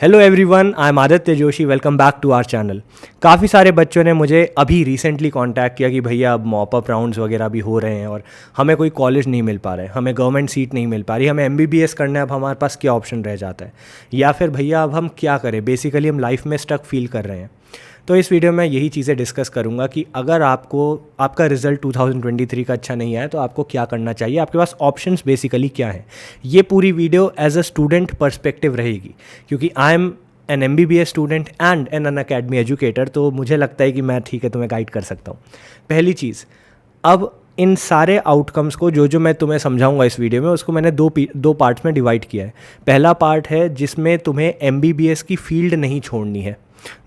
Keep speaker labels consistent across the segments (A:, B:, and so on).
A: Hello everyone, I am Aditya Joshi. Welcome back to our channel. काफ़ी सारे बच्चों ने मुझे अभी रिसेंटली कांटेक्ट किया कि भैया अब मॉप अप राउंड्स वगैरह भी हो रहे हैं और हमें कोई कॉलेज नहीं मिल पा रहा है, हमें गवर्नमेंट सीट नहीं मिल पा रही, हमें एमबीबीएस करना है, अब हमारे पास क्या ऑप्शन रह जाता है, या फिर भैया अब हम क्या करें। बेसिकली हम लाइफ में स्टक फील कर रहे हैं। तो इस वीडियो में यही चीज़ें डिस्कस करूंगा कि अगर आपका रिजल्ट 2023 का अच्छा नहीं आया तो आपको क्या करना चाहिए, आपके पास ऑप्शंस बेसिकली क्या हैं। ये पूरी video as a student perspective रहेगी, क्योंकि I am an MBBS student and an Unacademy educator. तो मुझे लगता है कि मैं ठीक है तुम्हें गाइड कर सकता हूँ। पहली चीज़, अब इन सारे आउटकम्स को जो मैं तुम्हें समझाऊंगा इस वीडियो में, उसको मैंने दो पार्ट्स में डिवाइड किया है। पहला पार्ट है जिसमें तुम्हें MBBS की फील्ड नहीं छोड़नी है।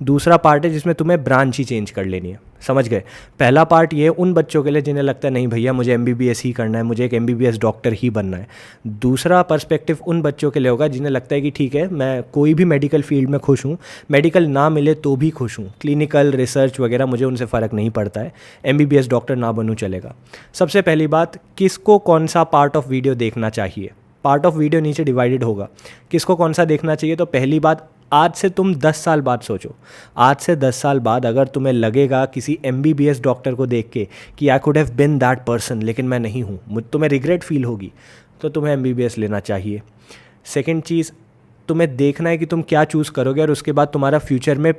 A: दूसरा पार्ट है जिसमें तुम्हें ब्रांच ही चेंज कर लेनी है। समझ गए? पहला पार्ट ये उन बच्चों के लिए जिन्हें लगता है नहीं भैया मुझे MBBS ही करना है, मुझे एक MBBS डॉक्टर ही बनना है। दूसरा पर्सपेक्टिव उन बच्चों के लिए होगा जिन्हें लगता है कि ठीक है मैं कोई भी मेडिकल फील्ड में खुश हूँ, मेडिकल ना मिले तो भी खुश हूँ, क्लिनिकल रिसर्च वगैरह मुझे उनसे फ़र्क नहीं पड़ता है, MBBS डॉक्टर ना बनूँ चलेगा। सबसे पहली बात, किसको कौन सा पार्ट ऑफ वीडियो देखना चाहिए। पार्ट ऑफ वीडियो नीचे डिवाइडेड होगा, किसको कौन सा देखना चाहिए। तो पहली बात, आज से तुम 10 साल बाद सोचो। आज से 10 साल बाद अगर तुम्हें लगेगा किसी MBBS डॉक्टर को देख के कि I could have been that person, लेकिन मैं नहीं हूँ, तुम्हें रिग्रेट फील होगी, तो तुम्हें MBBS लेना चाहिए। सेकेंड चीज़, तुम्हें देखना है कि तुम क्या चूज़ करोगे और उसके बाद तुम्हारा फ्यूचर में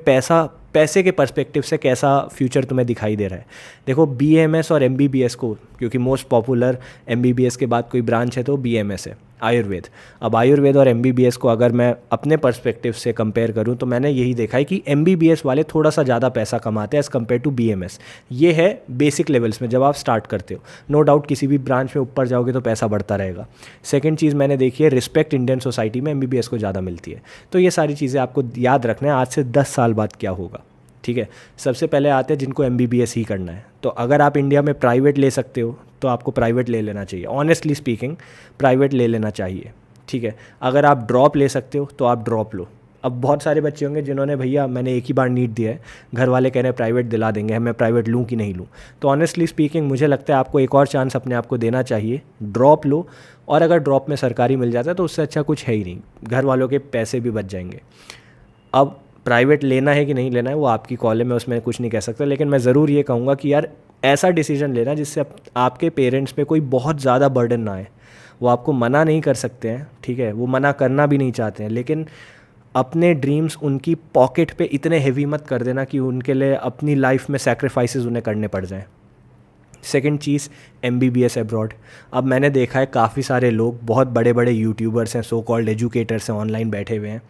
A: पैसे के पर्सपेक्टिव से कैसा फ्यूचर तुम्हें दिखाई दे रहा है। देखो, BAMS और MBBS को, क्योंकि मोस्ट पॉपुलर MBBS के बाद कोई ब्रांच है तो BAMS है, आयुर्वेद। अब आयुर्वेद और MBBS को अगर मैं अपने पर्सपेक्टिव से कंपेयर करूं तो मैंने यही देखा है कि MBBS वाले थोड़ा सा ज़्यादा पैसा कमाते हैं एज़ कम्पेयर टू BAMS। ये है बेसिक लेवल्स में जब आप स्टार्ट करते हो। नो डाउट किसी भी ब्रांच में ऊपर जाओगे तो पैसा बढ़ता रहेगा। सेकेंड चीज़ मैंने देखी है, रिस्पेक्ट इंडियन सोसाइटी में MBBS को ज़्यादा मिलती है। तो ये सारी चीज़ें आपको याद रखना है आज से 10 साल बाद क्या होगा। ठीक है, सबसे पहले आते हैं जिनको MBBS ही करना है। तो अगर आप इंडिया में प्राइवेट ले सकते हो तो आपको प्राइवेट ले लेना चाहिए। ऑनेस्टली स्पीकिंग, प्राइवेट ले लेना चाहिए। ठीक है, अगर आप ड्रॉप ले सकते हो तो आप ड्रॉप लो। अब बहुत सारे बच्चे होंगे जिन्होंने भैया मैंने एक ही बार नीट दिया है, घर वाले कह रहे हैं प्राइवेट दिला देंगे, मैं प्राइवेट लूँ कि नहीं लूँ। तो ऑनेस्टली स्पीकिंग मुझे लगता है आपको एक और चांस अपने आप को देना चाहिए, ड्रॉप लो। और अगर ड्रॉप में सरकारी मिल जाता है तो उससे अच्छा कुछ है ही नहीं, घर वालों के पैसे भी बच जाएंगे। अब प्राइवेट लेना है कि नहीं लेना है वो आपकी कॉल है, मैं उसमें कुछ नहीं कह सकता, लेकिन मैं ज़रूर ये कहूँगा कि यार ऐसा डिसीजन लेना जिससे आपके पेरेंट्स पे कोई बहुत ज़्यादा बर्डन ना आए। वो आपको मना नहीं कर सकते हैं, ठीक है, वो मना करना भी नहीं चाहते हैं, लेकिन अपने ड्रीम्स उनकी पॉकेट पे इतने हेवी मत कर देना कि उनके लिए अपनी लाइफ में सैक्रिफाइसेस उन्हें करने पड़ जाएं। सेकेंड चीज़, MBBS अब्रॉड। अब मैंने देखा है काफ़ी सारे लोग, बहुत बड़े बड़े यूट्यूबर्स हैं, सो कॉल्ड एजुकेटर्स हैं, ऑनलाइन बैठे हुए हैं।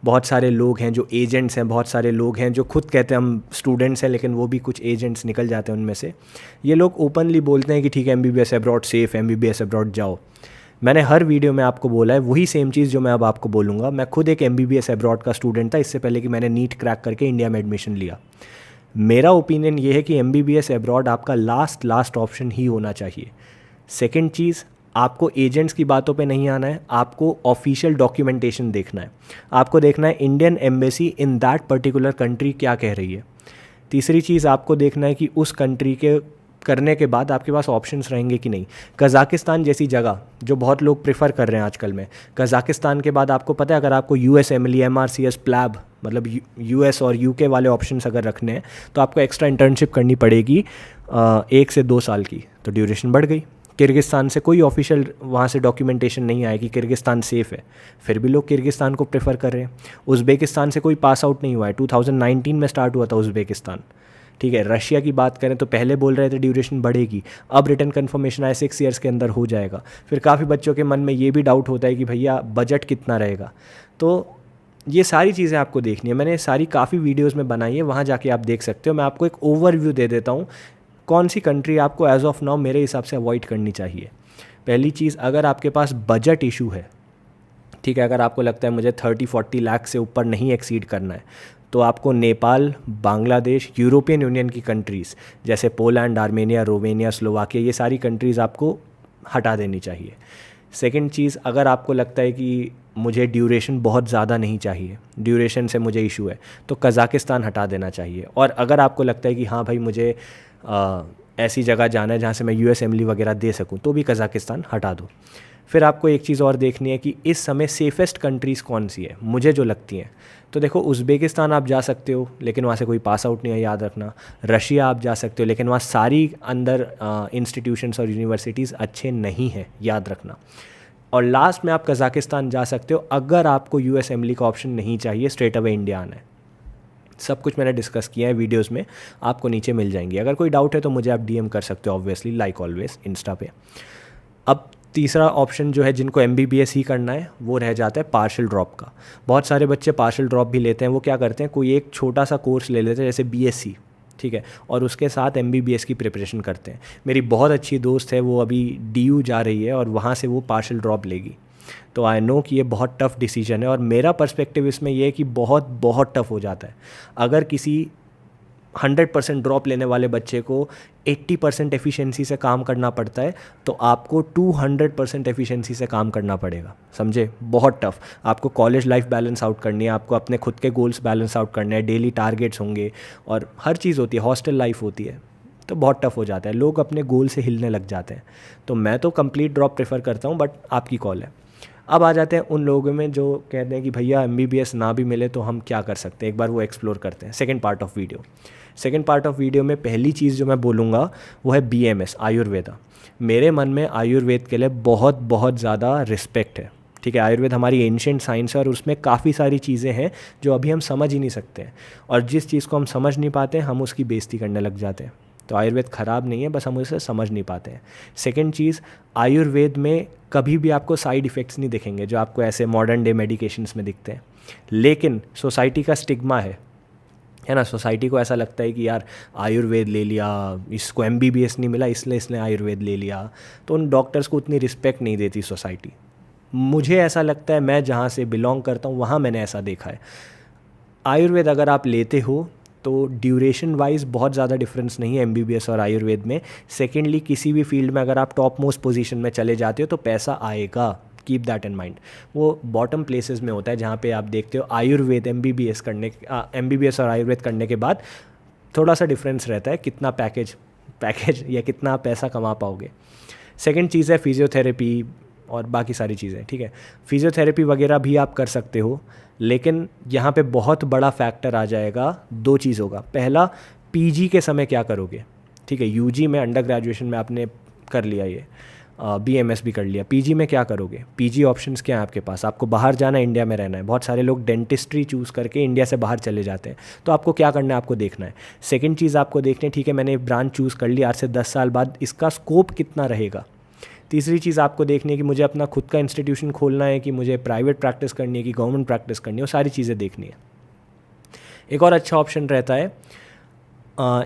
A: बहुत सारे लोग हैं जो एजेंट्स हैं, बहुत सारे लोग हैं जो खुद कहते हैं हम स्टूडेंट्स हैं, लेकिन वो भी कुछ एजेंट्स निकल जाते हैं उनमें से। ये लोग ओपनली बोलते हैं कि ठीक है MBBS abroad safe, MBBS abroad जाओ। मैंने हर वीडियो में आपको बोला है वही सेम चीज़ जो मैं अब आपको बोलूँगा। मैं खुद एक MBBS अब्रॉड का स्टूडेंट था इससे पहले कि मैंने नीट क्रैक करके इंडिया में एडमिशन लिया। मेरा ओपिनियन ये है कि MBBS अब्रॉड आपका लास्ट ऑप्शन ही होना चाहिए। सेकेंड चीज़, आपको एजेंट्स की बातों पे नहीं आना है, आपको ऑफिशियल डॉक्यूमेंटेशन देखना है। आपको देखना है Indian embassy in that particular country क्या कह रही है। तीसरी चीज़, आपको देखना है कि उस कंट्री के करने के बाद आपके पास ऑप्शंस रहेंगे कि नहीं। कज़ाकिस्तान जैसी जगह जो बहुत लोग प्रेफर कर रहे हैं आजकल में, कज़ाकिस्तान के बाद आपको पता है अगर आपको US एमली MRCS प्लैब मतलब US और UK वाले ऑप्शंस अगर रखने हैं तो आपको एक्स्ट्रा इंटर्नशिप करनी पड़ेगी 1 से 2 साल की, तो ड्यूरेशन बढ़ गई। किर्गिस्तान से कोई ऑफिशियल वहाँ से डॉक्यूमेंटेशन नहीं आया कि किर्गिस्तान सेफ़ है, फिर भी लोग किर्गिस्तान को प्रेफर कर रहे हैं। उज़्बेकिस्तान से कोई पास आउट नहीं हुआ है, 2019 में स्टार्ट हुआ था उज़्बेकिस्तान। ठीक है, रशिया की बात करें तो पहले बोल रहे थे ड्यूरेशन बढ़ेगी, अब रिटर्न कन्फर्मेशन आया 6 ईयर्स के अंदर हो जाएगा। फिर काफ़ी बच्चों के मन में ये भी डाउट होता है कि भैया बजट कितना रहेगा। तो ये सारी चीज़ें आपको देखनी है, मैंने सारी काफ़ी वीडियोज़ में बनाई है, वहाँ जाके आप देख सकते हो। मैं आपको एक ओवरव्यू दे देता हूँ कौन सी कंट्री आपको एज ऑफ नाउ मेरे हिसाब से अवॉइड करनी चाहिए। पहली चीज़, अगर आपके पास बजट इशू है, ठीक है, अगर आपको लगता है मुझे 30-40 लाख से ऊपर नहीं एक्सीड करना है, तो आपको नेपाल, बांग्लादेश, यूरोपियन यूनियन की कंट्रीज़ जैसे पोलैंड, आर्मेनिया, रोमेनिया, स्लोवाकिया, ये सारी कंट्रीज़ आपको हटा देनी चाहिए। सेकंड चीज़, अगर आपको लगता है कि मुझे ड्यूरेशन बहुत ज़्यादा नहीं चाहिए, ड्यूरेशन से मुझे इशू है, तो कज़ाकिस्तान हटा देना चाहिए। और अगर आपको लगता है कि हाँ भाई मुझे ऐसी जगह जाना है जहाँ से मैं US एमली वगैरह दे सकूँ, तो भी कज़ाकिस्तान हटा दो। फिर आपको एक चीज़ और देखनी है कि इस समय सेफेस्ट कंट्रीज़ कौन सी है मुझे जो लगती हैं। तो देखो, उज़्बेकिस्तान आप जा सकते हो लेकिन वहाँ से कोई पास आउट नहीं है, याद रखना। रशिया आप जा सकते हो लेकिन वहाँ सारी अंदर इंस्टीट्यूशंस और यूनिवर्सिटीज़ अच्छे नहीं हैं, याद रखना। और लास्ट में आप कज़ाकिस्तान जा सकते हो अगर आपको यूएसएमएलई का ऑप्शन नहीं चाहिए, स्ट्रेट अवे इंडिया आना है। सब कुछ मैंने डिस्कस किया है वीडियोस में, आपको नीचे मिल जाएंगी। अगर कोई डाउट है तो मुझे आप डीएम कर सकते हो, ऑब्वियसली लाइक ऑलवेज इंस्टा पे। अब तीसरा ऑप्शन जो है जिनको एमबीबीएस ही करना है वो रह जाता है पार्शियल ड्रॉप का। बहुत सारे बच्चे पार्शियल ड्रॉप भी लेते हैं। वो क्या करते हैं, कोई एक छोटा सा कोर्स ले लेते हैं जैसे बीएससी, ठीक है, और उसके साथ एमबीबीएस की प्रिपरेशन करते हैं। मेरी बहुत अच्छी दोस्त है, वो अभी डीयू जा रही है और वहाँ से वो पार्शियल ड्रॉप लेगी। तो आई नो कि ये बहुत टफ़ डिसीजन है और मेरा पर्सपेक्टिव इसमें ये है कि बहुत बहुत टफ़ हो जाता है। अगर किसी 100% ड्रॉप लेने वाले बच्चे को 80% एफिशिएंसी से काम करना पड़ता है तो आपको 200% एफिशिएंसी से काम करना पड़ेगा, समझे? बहुत टफ। आपको कॉलेज लाइफ बैलेंस आउट करनी है, आपको अपने खुद के गोल्स बैलेंस आउट करने हैं, डेली टारगेट्स होंगे और हर चीज़ होती है, हॉस्टल लाइफ होती है, तो बहुत टफ हो जाता है। लोग अपने गोल से हिलने लग जाते हैं। तो मैं तो कंप्लीट ड्रॉप प्रेफर करता हूँ, बट आपकी कॉल है। अब आ जाते हैं उन लोगों में जो कहते हैं कि भैया एमबीबीएस ना भी मिले तो हम क्या कर सकते हैं, एक बार वो एक्सप्लोर करते हैं। सेकंड पार्ट ऑफ वीडियो में पहली चीज़ जो मैं बोलूँगा वो है बीएमएस, आयुर्वेदा। मेरे मन में आयुर्वेद के लिए बहुत बहुत ज़्यादा रिस्पेक्ट है, ठीक है। आयुर्वेद हमारी एंशिएंट साइंस है और उसमें काफ़ी सारी चीज़ें हैं जो अभी हम समझ ही नहीं सकते हैं, और जिस चीज़ को हम समझ नहीं पाते हम उसकी बेइज्जती करने लग जाते हैं। तो आयुर्वेद ख़राब नहीं है, बस हम उसे समझ नहीं पाते हैं। सेकंड चीज़, आयुर्वेद में कभी भी आपको साइड इफ़ेक्ट्स नहीं दिखेंगे जो आपको ऐसे मॉडर्न डे मेडिकेशंस में दिखते हैं। लेकिन सोसाइटी का स्टिग्मा है ना, सोसाइटी को ऐसा लगता है कि यार आयुर्वेद ले लिया, इसको एमबीबीएस नहीं मिला इसलिए इसने आयुर्वेद ले लिया, तो उन डॉक्टर्स को उतनी रिस्पेक्ट नहीं देती सोसाइटी। मुझे ऐसा लगता है, मैं जहाँ से बिलोंग करता हूँ वहाँ मैंने ऐसा देखा है। आयुर्वेद अगर आप लेते हो तो ड्यूरेशन वाइज बहुत ज़्यादा डिफरेंस नहीं है एमबीबीएस और आयुर्वेद में। सेकेंडली, किसी भी फील्ड में अगर आप टॉप मोस्ट पोजीशन में चले जाते हो तो पैसा आएगा, कीप दैट इन माइंड। वो बॉटम प्लेसेस में होता है जहाँ पे आप देखते हो आयुर्वेद एमबीबीएस और आयुर्वेद करने के बाद थोड़ा सा डिफरेंस रहता है, कितना पैकेज या कितना पैसा कमा पाओगे। सेकेंड चीज़ है फिजियोथेरेपी और बाकी सारी चीज़ें, ठीक है। फिजियोथेरेपी वगैरह भी आप कर सकते हो, लेकिन यहाँ पे बहुत बड़ा फैक्टर आ जाएगा, दो चीज़ होगा। पहला, पीजी के समय क्या करोगे, ठीक है। यूजी में, अंडर ग्रेजुएशन में आपने कर लिया, ये बीएमएस भी कर लिया, पीजी में क्या करोगे? पीजी ऑप्शंस क्या हैं आपके पास? आपको बाहर जाना है, इंडिया में रहना है। बहुत सारे लोग डेंटिस्ट्री चूज़ करके इंडिया से बाहर चले जाते हैं, तो आपको क्या करना है, आपको देखना है। सेकेंड चीज़ आपको देखनी है, ठीक है मैंने ब्रांच चूज़ कर लिया, आज से 10 साल बाद इसका स्कोप कितना रहेगा। तीसरी चीज़ आपको देखनी है कि मुझे अपना खुद का इंस्टीट्यूशन खोलना है, कि मुझे प्राइवेट प्रैक्टिस करनी है, कि गवर्नमेंट प्रैक्टिस करनी है, वो सारी चीज़ें देखनी है। एक और अच्छा ऑप्शन रहता है,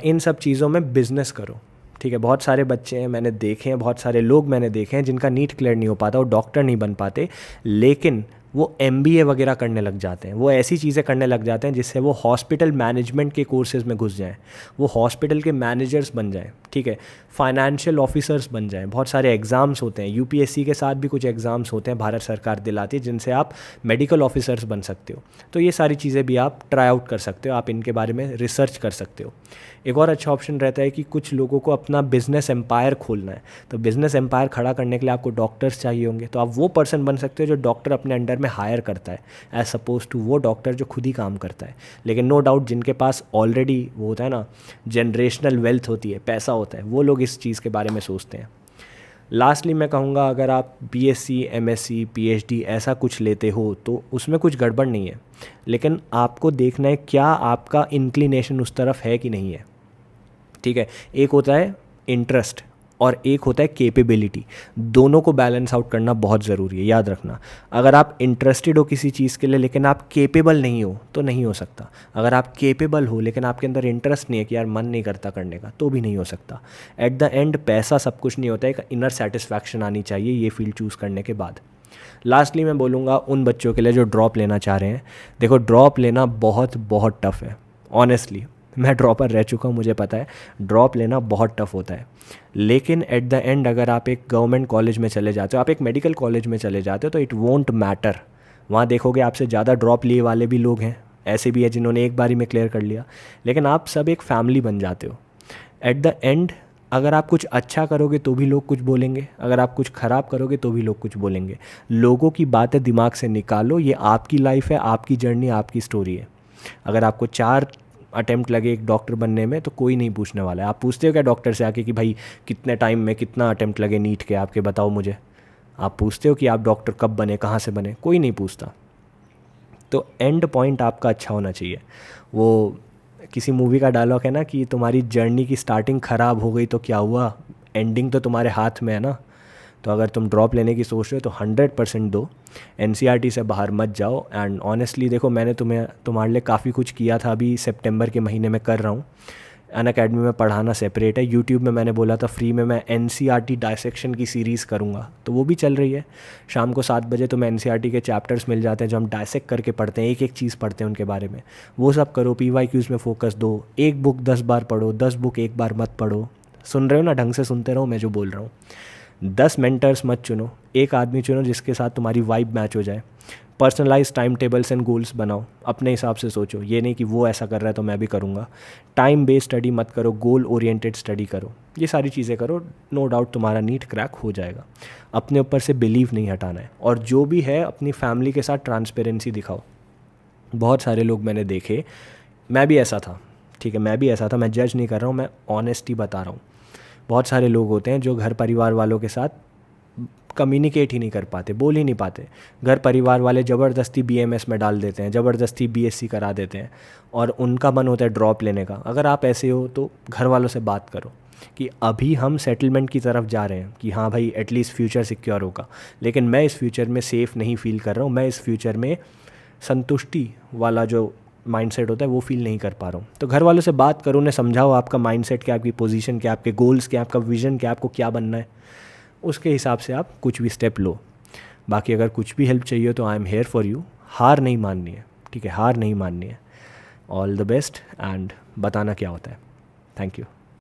A: इन सब चीज़ों में बिज़नेस करो, ठीक है। बहुत सारे बच्चे हैं मैंने देखे हैं, बहुत सारे लोग मैंने देखे हैं जिनका नीट क्लियर नहीं हो पाता, वो डॉक्टर नहीं बन पाते, लेकिन वो एमबीए वगैरह करने लग जाते हैं। वो ऐसी चीज़ें करने लग जाते हैं जिससे वो हॉस्पिटल मैनेजमेंट के कोर्सेज़ में घुस जाएं, वो हॉस्पिटल के मैनेजर्स बन जाएं, ठीक है, फाइनेंशियल ऑफिसर्स बन जाएं। बहुत सारे एग्ज़ाम्स होते हैं, यूपीएससी के साथ भी कुछ एग्ज़ाम्स होते हैं, भारत सरकार दिलाती है, जिनसे आप मेडिकल ऑफिसर्स बन सकते हो। तो ये सारी चीज़ें भी आप ट्राई आउट कर सकते हो, आप इनके बारे में रिसर्च कर सकते हो। एक और अच्छा ऑप्शन रहता है कि कुछ लोगों को अपना बिजनेस एम्पायर खोलना है, तो बिजनेस एम्पायर खड़ा करने के लिए आपको डॉक्टर्स चाहिए होंगे, तो आप वो पर्सन बन सकते हो जो डॉक्टर अपने अंडर में हायर करता है, एज सपोज टू वो डॉक्टर जो खुद ही काम करता है। लेकिन नो डाउट जिनके पास ऑलरेडी वो होता है ना, जनरेशनल वेल्थ होती है, पैसा होता है, वो लोग इस चीज़ के बारे में सोचते हैं। लास्टली मैं कहूँगा, अगर आप बीएससी, एमएससी, पीएचडी ऐसा कुछ लेते हो तो उसमें कुछ गड़बड़ नहीं है, लेकिन आपको देखना है क्या आपका इंक्लिनेशन उस तरफ है कि नहीं है, ठीक है। एक होता है इंटरेस्ट और एक होता है कैपेबिलिटी, दोनों को बैलेंस आउट करना बहुत ज़रूरी है, याद रखना। अगर आप इंटरेस्टेड हो किसी चीज़ के लिए लेकिन आप कैपेबल नहीं हो तो नहीं हो सकता। अगर आप कैपेबल हो लेकिन आपके अंदर इंटरेस्ट नहीं है, कि यार मन नहीं करता करने का, तो भी नहीं हो सकता। एट द एंड पैसा सब कुछ नहीं होता है, एक इनर सेटिस्फैक्शन आनी चाहिए ये फील्ड चूज़ करने के बाद। लास्टली मैं बोलूँगा उन बच्चों के लिए जो ड्रॉप लेना चाह रहे हैं, देखो ड्रॉप लेना बहुत बहुत टफ़ है, ऑनेस्टली मैं ड्रॉपर रह चुका हूँ, मुझे पता है ड्रॉप लेना बहुत टफ होता है। लेकिन एट द एंड अगर आप एक गवर्नमेंट कॉलेज में चले जाते हो, आप एक मेडिकल कॉलेज में चले जाते हो, तो इट वोंट मैटर। वहाँ देखोगे आपसे ज़्यादा ड्रॉप लिए वाले भी लोग हैं, ऐसे भी है जिन्होंने एक बारी में क्लियर कर लिया, लेकिन आप सब एक फैमिली बन जाते हो। एट द एंड अगर आप कुछ अच्छा करोगे तो भी लोग कुछ बोलेंगे, अगर आप कुछ ख़राब करोगे तो भी लोग कुछ बोलेंगे। लोगों की बातें दिमाग से निकालो, ये आपकी लाइफ है, आपकी जर्नी, आपकी स्टोरी है। अगर आपको 4 अटेम्प्ट लगे एक डॉक्टर बनने में तो कोई नहीं पूछने वाला है। आप पूछते हो क्या डॉक्टर से आके कि भाई कितने टाइम में कितना अटेम्प्ट लगे नीट के, आपके बताओ मुझे? आप पूछते हो कि आप डॉक्टर कब बने, कहाँ से बने? कोई नहीं पूछता। तो एंड पॉइंट आपका अच्छा होना चाहिए। वो किसी मूवी का डायलॉग है ना कि तुम्हारी जर्नी की स्टार्टिंग ख़राब हो गई तो क्या हुआ, एंडिंग तो तुम्हारे हाथ में है ना। तो अगर तुम ड्रॉप लेने की सोच रहे हो तो 100% दो, एनसीईआरटी से बाहर मत जाओ। एंड ऑनेस्टली देखो, मैंने तुम्हारे लिए काफ़ी कुछ किया था, अभी सितंबर के महीने में कर रहा हूँ। अनअकैडमी में पढ़ाना सेपरेट है, यूट्यूब में मैंने बोला था फ्री में मैं एनसीईआरटी डायसेक्शन की सीरीज़ करूँगा, तो वो भी चल रही है। शाम को 7 बजे तुम्हें एनसीईआरटी के चैप्टर्स मिल जाते हैं जो हम डायसेक्ट करके पढ़ते हैं, एक एक चीज़ पढ़ते हैं उनके बारे में। वो सब करो, पीवाईक्यूज़ में फोकस दो, एक बुक 10 बार पढ़ो, 10 बुक एक बार मत पढ़ो। सुन रहे हो ना, ढंग से सुनते रहो मैं जो बोल रहा हूँ। 10 मेंटर्स मत चुनो, एक आदमी चुनो जिसके साथ तुम्हारी वाइब मैच हो जाए। Personalise time tables and goals बनाओ, अपने हिसाब से सोचो, ये नहीं कि वो ऐसा कर रहा है तो मैं भी करूँगा। टाइम बेस्ड स्टडी मत करो, गोल ओरिएंटेड स्टडी करो। ये सारी चीज़ें करो, नो डाउट तुम्हारा नीट क्रैक हो जाएगा। अपने ऊपर से बिलीव नहीं हटाना है, और जो भी है अपनी फैमिली के साथ ट्रांसपेरेंसी दिखाओ। बहुत सारे लोग मैंने देखे, मैं भी ऐसा था, ठीक है, मैं भी ऐसा था, मैं जज नहीं कर रहा हूँ, मैं ऑनेस्टी बता रहा हूँ। बहुत सारे लोग होते हैं जो घर परिवार वालों के साथ कम्युनिकेट ही नहीं कर पाते, बोल ही नहीं पाते। घर परिवार वाले ज़बरदस्ती बीएमएस में डाल देते हैं, ज़बरदस्ती बीएससी करा देते हैं, और उनका मन होता है ड्रॉप लेने का। अगर आप ऐसे हो तो घर वालों से बात करो कि अभी हम सेटलमेंट की तरफ जा रहे हैं, कि हाँ भाई एटलीस्ट फ्यूचर सिक्योर होगा, लेकिन मैं इस फ्यूचर में सेफ़ नहीं फ़ील कर रहा हूँ, मैं इस फ्यूचर में संतुष्टि वाला जो माइंडसेट होता है वो फील नहीं कर पा रहा हूँ। तो घर वालों से बात करो, उन्हें समझाओ आपका माइंडसेट क्या, आपकी पोजीशन क्या, आपके गोल्स क्या, आपका विजन क्या, आपको क्या बनना है। उसके हिसाब से आप कुछ भी स्टेप लो। बाकी अगर कुछ भी हेल्प चाहिए तो I am here for you. हार नहीं माननी है, ठीक है, हार नहीं माननी है। ऑल द बेस्ट, एंड बताना क्या होता है। Thank you.